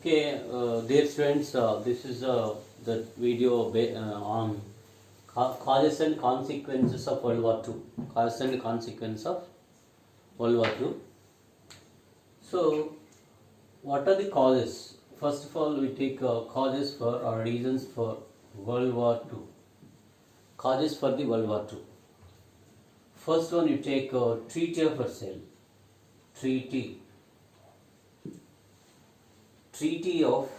Okay, dear students, this is the video on causes and consequences of World War II. Causes and consequences of World War II. So, what are the causes? First of all, we take causes for or reasons for World War II. Causes for the World War II. First one, you take Treaty of Versailles. Treaty of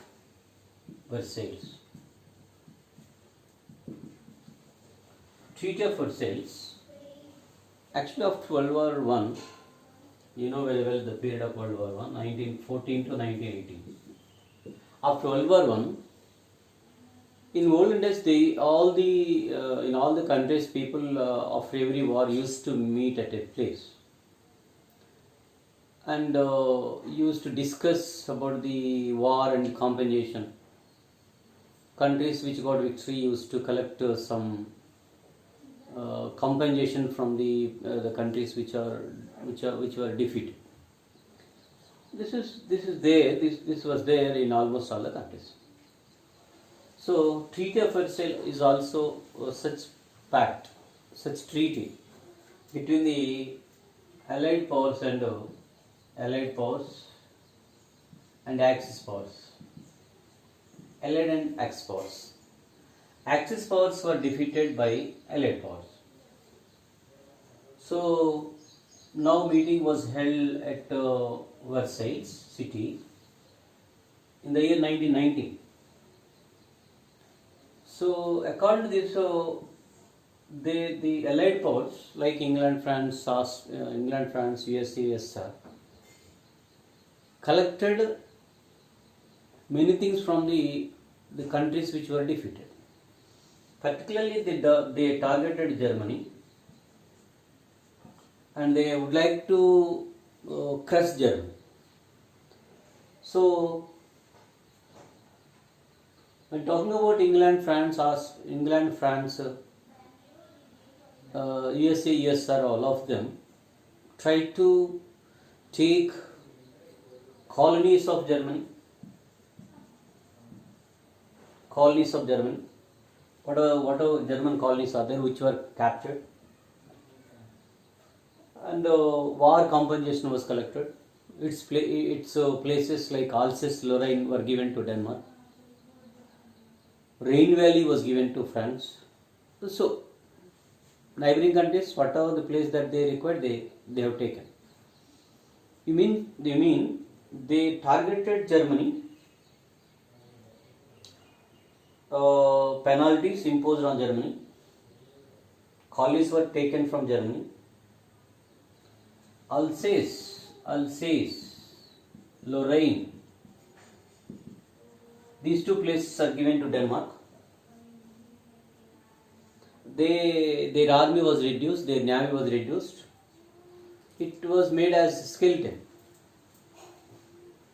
Versailles. Treaty of Versailles. Actually, after World War One, you know very well the period of World War One, 1914 to 1918. After World War One, in olden days, in all the countries, people after every war used to meet at a place and used to discuss about the war and compensation. Countries which got victory used to collect some compensation from the countries which were defeated. This was there in almost all the countries. So Treaty of Versailles is also such pact, such treaty between the Allied powers and Axis powers. Allied and Axis powers. Axis powers were defeated by Allied powers. So now meeting was held at Versailles city in the year 1990. So according to this, the Allied powers like England, France, USA, USSR collected many things from the countries which were defeated. Particularly, they targeted Germany, and they would like to crush Germany. So, when talking about England, France, USA, USSR, all of them tried to take colonies of Germany. Whatever German colonies are there which were captured, and war compensation was collected. Its places like Alsace-Lorraine were given to Denmark. Rhine Valley was given to France. So neighboring countries, whatever the place that they required, they have taken. You mean they targeted Germany, penalties imposed on Germany, colonies were taken from Germany, Alsace, Lorraine, these two places are given to Denmark. Their army was reduced, their navy was reduced. It was made as skeleton.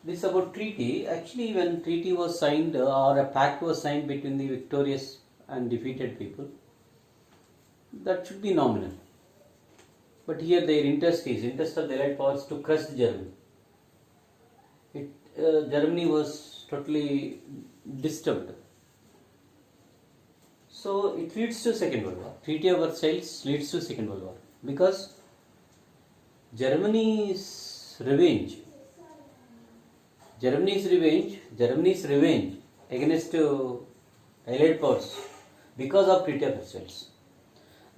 This about treaty. Actually, when treaty was signed or a pact was signed between the victorious and defeated people, that should be nominal. But here their interest of the Allied powers to crush Germany. Germany was totally disturbed. So it leads to Second World War. Treaty of Versailles leads to Second World War because Germany's revenge against Allied powers because of Treaty of Versailles.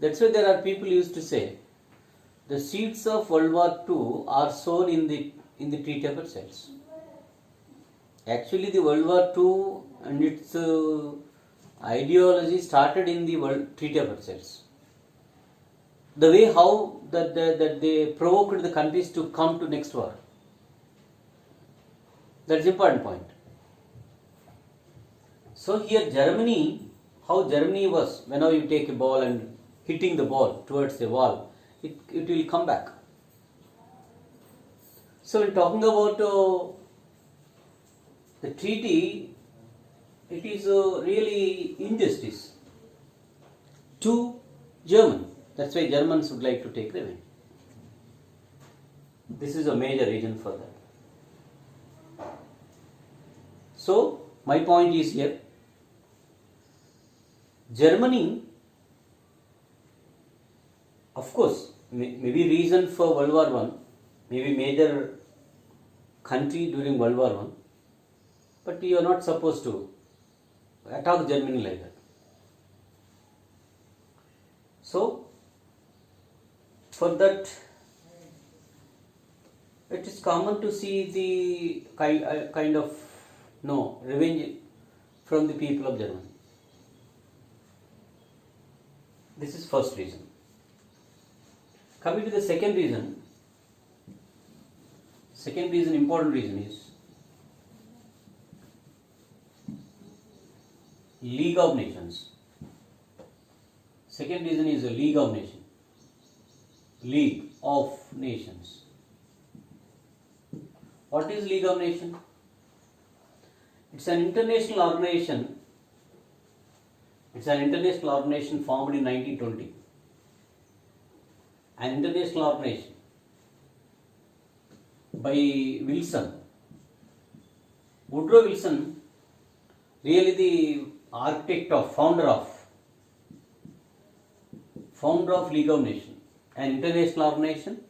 That's why there are people used to say the seeds of World War II are sown in the Treaty of Versailles. Actually, the World War II and its ideology started in the Treaty of Versailles. The way how that they provoked the countries to come to next war. That's the important point. So here how Germany was, whenever you take a ball and hitting the ball towards the wall, it will come back. So when talking about the treaty, it is really injustice to Germany. That's why Germans would like to take revenge. This is a major reason for that. So my point is here, Germany, of course, maybe reason for World War One, maybe major country during World War One, but you are not supposed to attack Germany like that. So for that, it is common to see the kind of revenge from the people of Germany. This is first reason. Coming to the second reason, important reason is League of Nations. Second reason is the League of Nations. League of Nations. What is League of Nations? It's an international organization. It's an international organization formed in 1920. An international organization by Wilson. Woodrow Wilson, really the architect of, founder of League of Nations, an international organization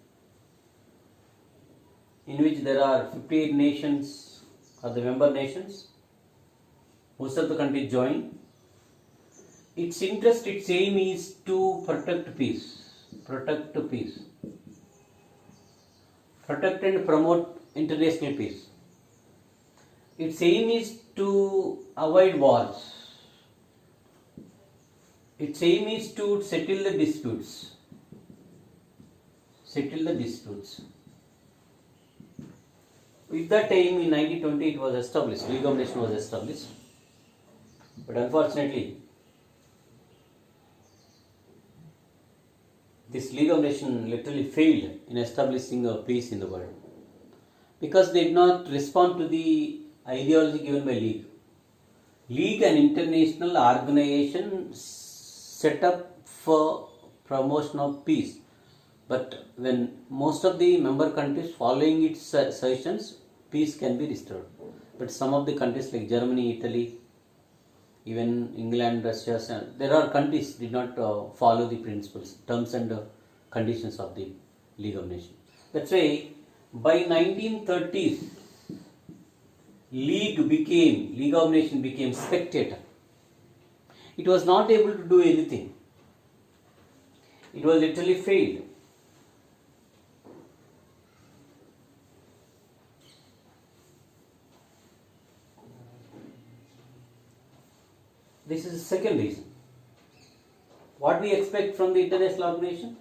in which there are 58 nations are the member nations. Most of the countries join. Its interest, its aim is to protect peace. Protect and promote international peace. Its aim is to avoid wars. Its aim is to settle the disputes. With that aim, in 1920 it was established, League of Nations was established. But unfortunately, this League of Nations literally failed in establishing a peace in the world, because they did not respond to the ideology given by League. League, an international organization set up for promotion of peace, but when most of the member countries following its suggestions, peace can be restored. But some of the countries like Germany, Italy, even England, Russia, there are countries did not follow the principles, terms and conditions of the League of Nations. That's why by 1930s, League of Nations became spectator. It was not able to do anything. It was literally failed. This is the second reason. What we expect from the international organization?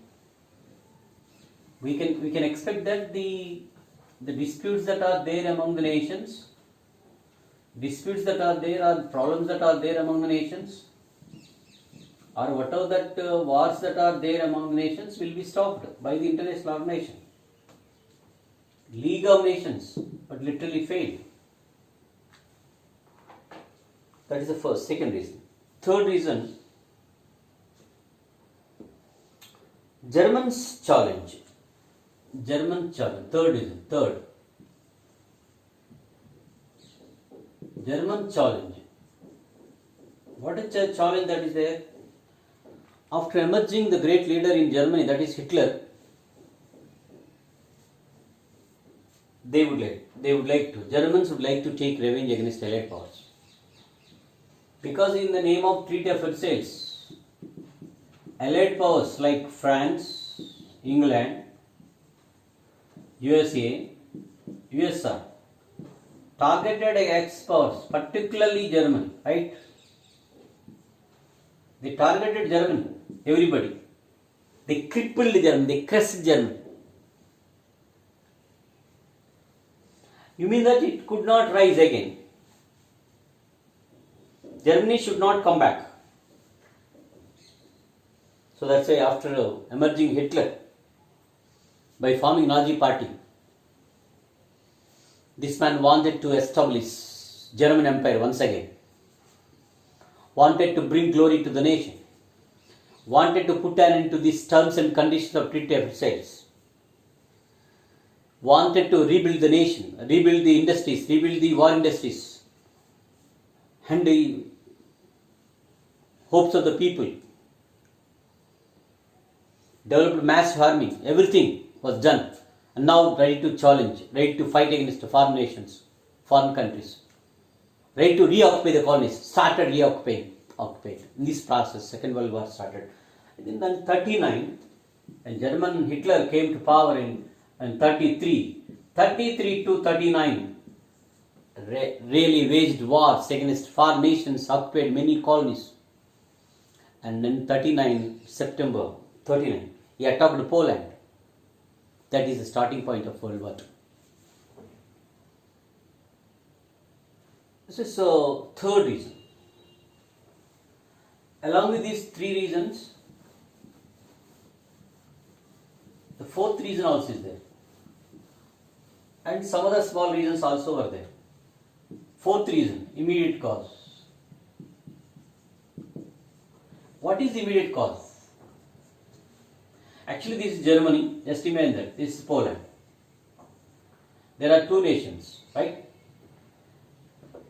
We can expect that the disputes that are there among the nations, disputes that are there, or problems that are there among the nations, or whatever that wars that are there among the nations will be stopped by the international organization. League of Nations, but literally failed. That is the first. Second reason. Third reason, Germans challenge. Third reason. German challenge. What is the challenge that is there? After emerging the great leader in Germany, that is Hitler, Germans would like to take revenge against Allied powers. Because in the name of Treaty of Versailles, Allied powers like France, England, USA, USSR targeted Axis powers, particularly Germany, right? They targeted Germany, everybody. They crippled Germany, they crushed Germany. You mean that it could not rise again? Germany should not come back. So that's why after emerging Hitler, by forming Nazi party, this man wanted to establish German Empire once again, wanted to bring glory to the nation, wanted to put an end to these terms and conditions of Treaty of Versailles, wanted to rebuild the nation, rebuild the industries, rebuild the war industries, and the hopes of the people, developed mass army, everything was done, and now ready to challenge, ready to fight against foreign nations, foreign countries, ready to reoccupy the colonies, started reoccupying. In this process, Second World War started. And in 1939, when German Hitler came to power in 33 to 39, really waged wars against foreign nations, occupied many colonies. And in 39, September 39, he attacked Poland. That is the starting point of World War II. This is the third reason. Along with these three reasons, the fourth reason also is there. And some other small reasons also are there. Fourth reason, immediate cause. What is the immediate cause? Actually, this is Germany. Just imagine that. This is Poland. There are two nations, right?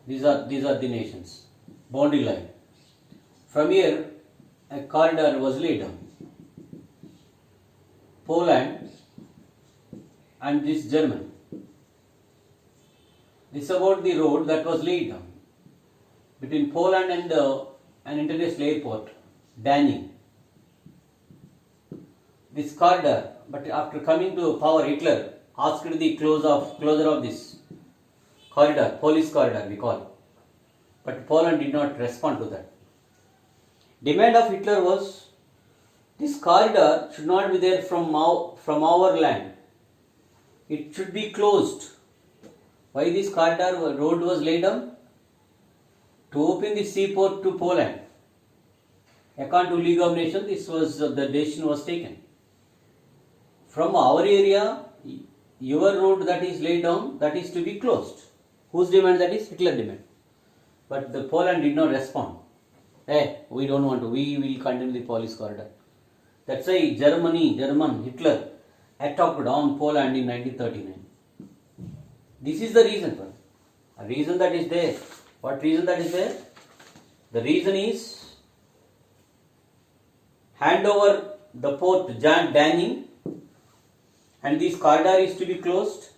These are the nations. Boundary line. From here, a corridor was laid down. Poland and this Germany. This is about the road that was laid down between Poland and an international airport, Danny. This corridor, but after coming to power, Hitler asked the closure of this corridor, police corridor we call it. But Poland did not respond to that. Demand of Hitler was, this corridor should not be there from our land. It should be closed. Why this corridor road was laid down? To open the seaport to Poland. According to League of Nations, the decision was taken. From our area, your road that is laid down, that is to be closed. Whose demand that is? Hitler demand. But the Poland did not respond. We don't want to. We will continue the police corridor. That's why Hitler attacked on Poland in 1939. This is the reason for it. A reason that is there. What reason that is there? The reason is hand over the port Danny, and this corridor is to be closed.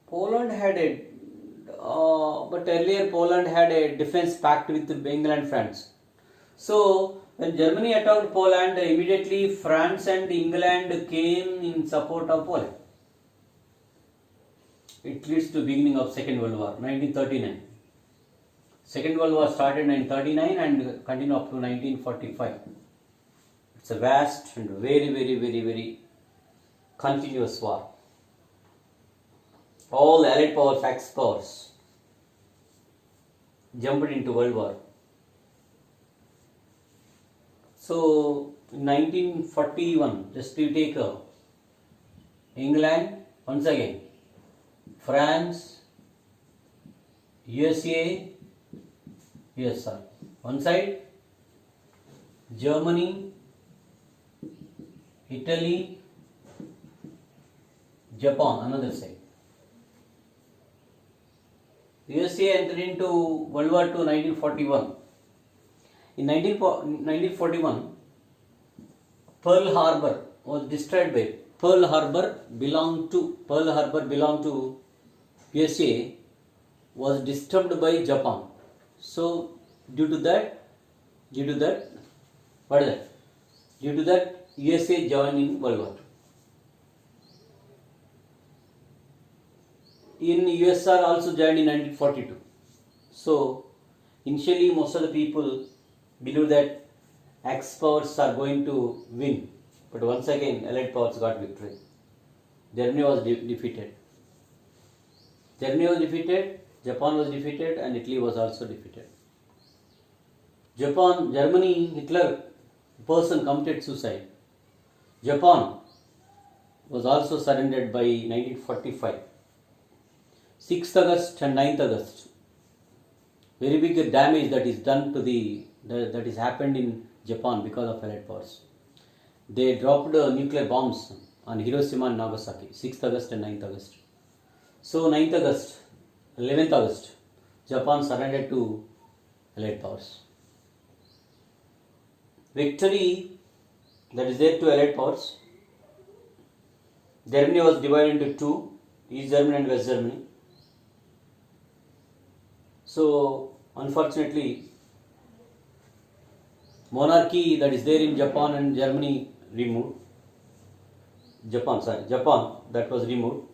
Poland had but earlier Poland had a defense pact with England and France. So when Germany attacked Poland, immediately France and England came in support of Poland. It leads to beginning of Second World War, 1939. Second World War started in 1939 and continued up to 1945. It's a vast and very continuous war. All Allied powers, Axis powers jumped into World War. So in 1941, just to take England, once again, France, USA, USSR. One side, Germany, Italy, Japan, another side. USA entered into World War II 1941. In 1941, Pearl Harbor was destroyed by Pearl Harbor belonged to USA, was disturbed by Japan. So due to that, what is that? Due to that, USA joined in World War II. In USSR also joined in 1942. So initially most of the people believe that Axis powers are going to win, but once again Allied powers got victory. Germany was defeated. Japan was defeated, and Italy was also defeated. Germany, Hitler person committed suicide. Japan was also surrendered by 1945. 6th August and 9th August. Very big damage that is done to that is happened in Japan because of Allied powers. They dropped nuclear bombs on Hiroshima and Nagasaki. 6th August and 9th August. So 9th August, 11th August, Japan surrendered to Allied powers. Victory that is there to Allied powers. Germany was divided into two, East Germany and West Germany. So, unfortunately, monarchy that is there in Japan and Germany removed. Japan that was removed.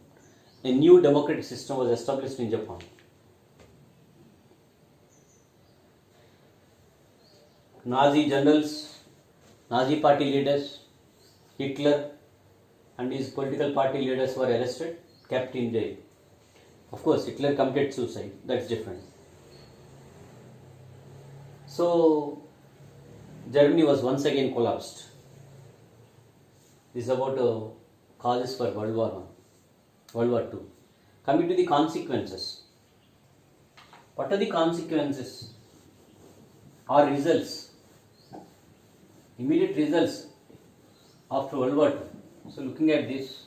A new democratic system was established in Japan. Nazi generals, Nazi party leaders, Hitler and his political party leaders were arrested, kept in jail. Of course, Hitler committed suicide, that's different. So, Germany was once again collapsed. This is about causes for World War II. Coming to the consequences. What are the consequences or results? Immediate results after World War II. So looking at this,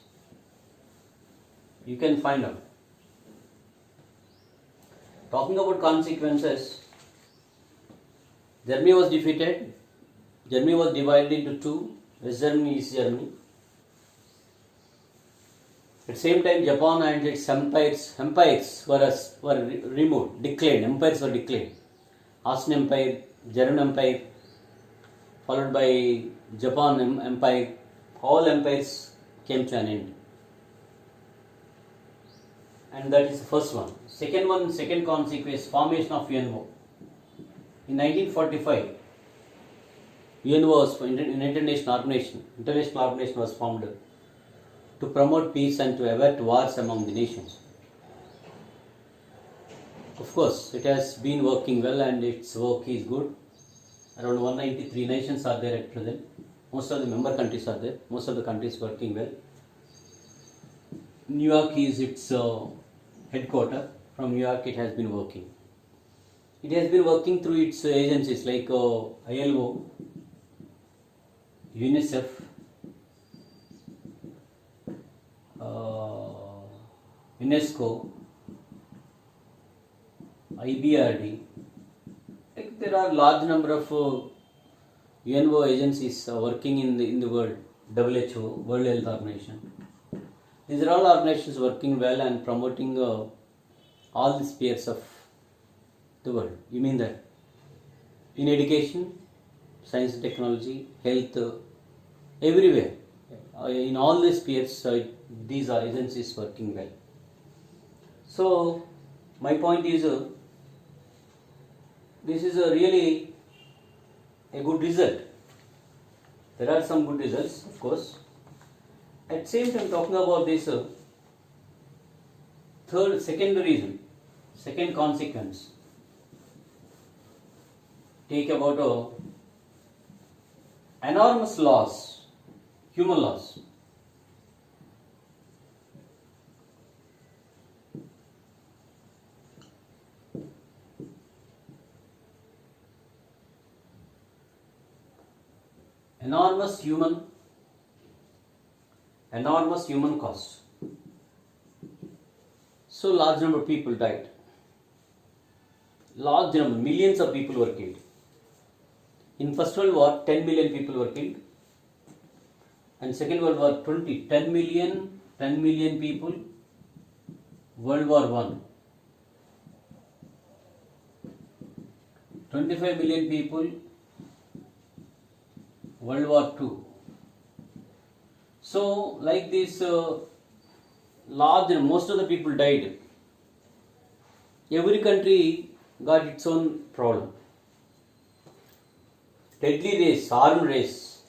you can find out. Talking about consequences, Germany was defeated. Germany was divided into two, West Germany, East Germany. At the same time, Japan and its empires were removed, declined. Empires were declined. Austrian Empire, German Empire, followed by Japan Empire. All empires came to an end. And that is the first one. Second consequence, formation of UNO. In 1945, UNO was United Nations Organization. International organization was formed to promote peace and to avert wars among the nations. Of course, it has been working well and its work is good. Around 193 nations are there at present. Most of the member countries are there. Most of the countries working well. New York is its headquarters. From New York it has been working. It has been working through its agencies like ILO, UNICEF, UNESCO, IBRD. Like there are large number of UNO agencies working in the world. WHO, World Health Organization. These are all organizations working well and promoting all the spheres of the world. You mean that? In education, science and technology, health, everywhere. In all the spheres, these are agencies working well. So, my point is, this is really a good result. There are some good results, of course. At the same time, talking about this second reason, second consequence, take about enormous loss, human loss. Enormous human cost. So large number of people died. Large number, millions of people were killed. In First World War, 10 million people were killed. And Second World War, 10 million people. World War I, 25 million people. World War II. So, like this, most of the people died. Every country got its own problem. Deadly race, armed race,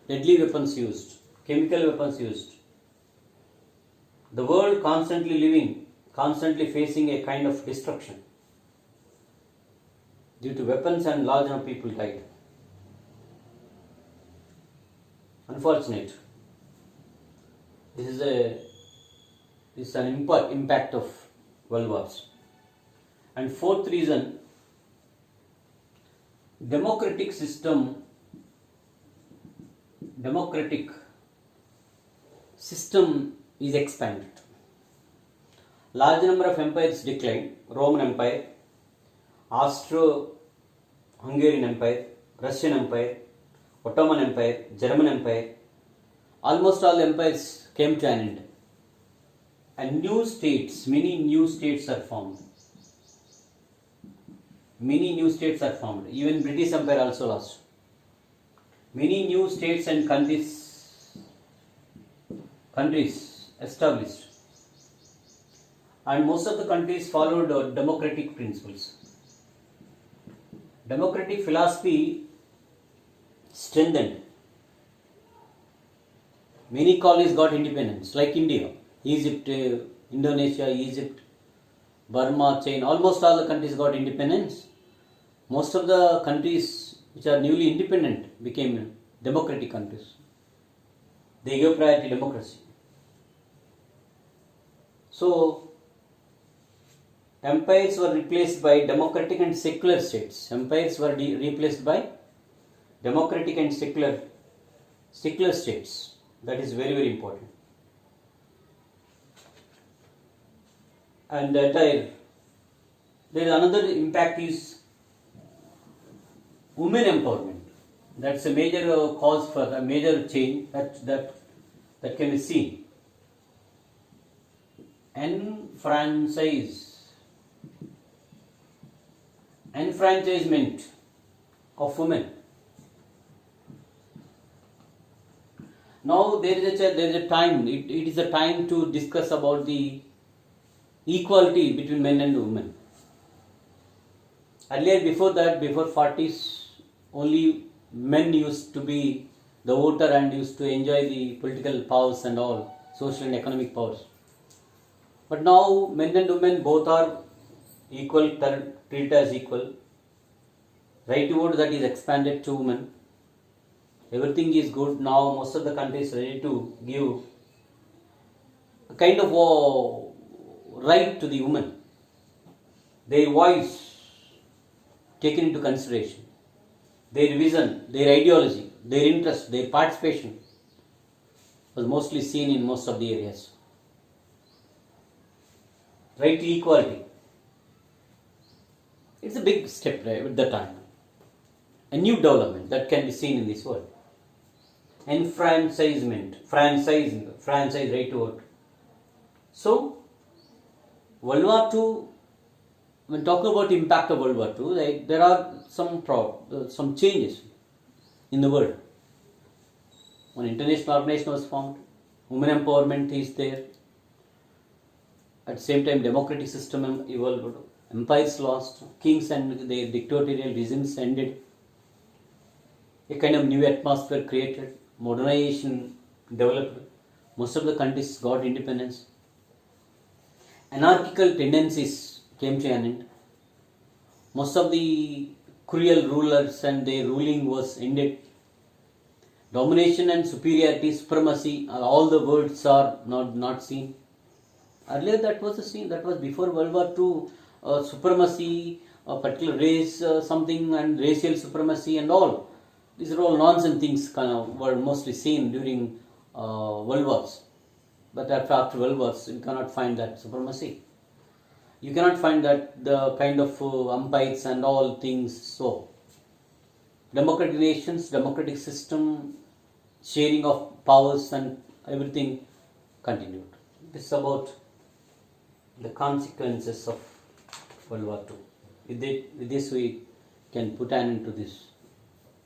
deadly weapons used, chemical weapons used. The world constantly facing a kind of destruction. Due to weapons and large number of people died. Unfortunate. This is an impact of world wars. And fourth reason, democratic system is expanded. Large number of empires declined. Roman Empire, Austro-Hungarian Empire, Russian Empire, Ottoman Empire, German Empire, almost all empires came to an end. And new states, many new states are formed. Many new states are formed. Even British Empire also lost. Many new states and countries established. And most of the countries followed democratic principles. Democratic philosophy strengthened. Many colonies got independence, like India, Egypt, Indonesia, Egypt, Burma, China, almost all the countries got independence. Most of the countries which are newly independent became democratic countries. They gave priority to democracy. So, empires were replaced by democratic and secular states. Empires were replaced by democratic and secular states. That is very, very important. And there is another impact is women empowerment. That's a major cause for a major change that can be seen. Enfranchisement of women. Now there is a time. It is a time to discuss about the equality between men and women. Earlier, before 40s, only men used to be the voter and used to enjoy the political powers and all, social and economic powers. But now men and women both are equal, treated as equal. Right to vote, that is expanded to women. Everything is good now. Most of the countries ready to give a kind of right to the women. Their voice taken into consideration. Their vision, their ideology, their interest, their participation was mostly seen in most of the areas. Right to equality. It's a big step at the time. A new development that can be seen in this world. Enfranchisement, franchise right to vote. So, World War II, when talking about the impact of World War II, there are some changes in the world. One international organization was formed, women empowerment is there. At the same time, democratic system evolved, empires lost, kings and their dictatorial regimes ended. A kind of new atmosphere created, modernization developed. Most of the countries got independence. Anarchical tendencies came to an end. Most of the cruel rulers and their ruling was ended. Domination and superiority, supremacy, all the words are not seen. Earlier that was the scene, that was before World War II, supremacy, a particular race, something, and racial supremacy and all. These are all nonsense things were mostly seen during World Wars. But after World Wars, you cannot find that supremacy. You cannot find that the kind of umpires and all things. So, democratic nations, democratic system, sharing of powers and everything continued. This is about the consequences of World War II. With this we can put an end to this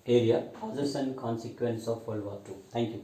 area, causes and consequences of World War II. Thank you.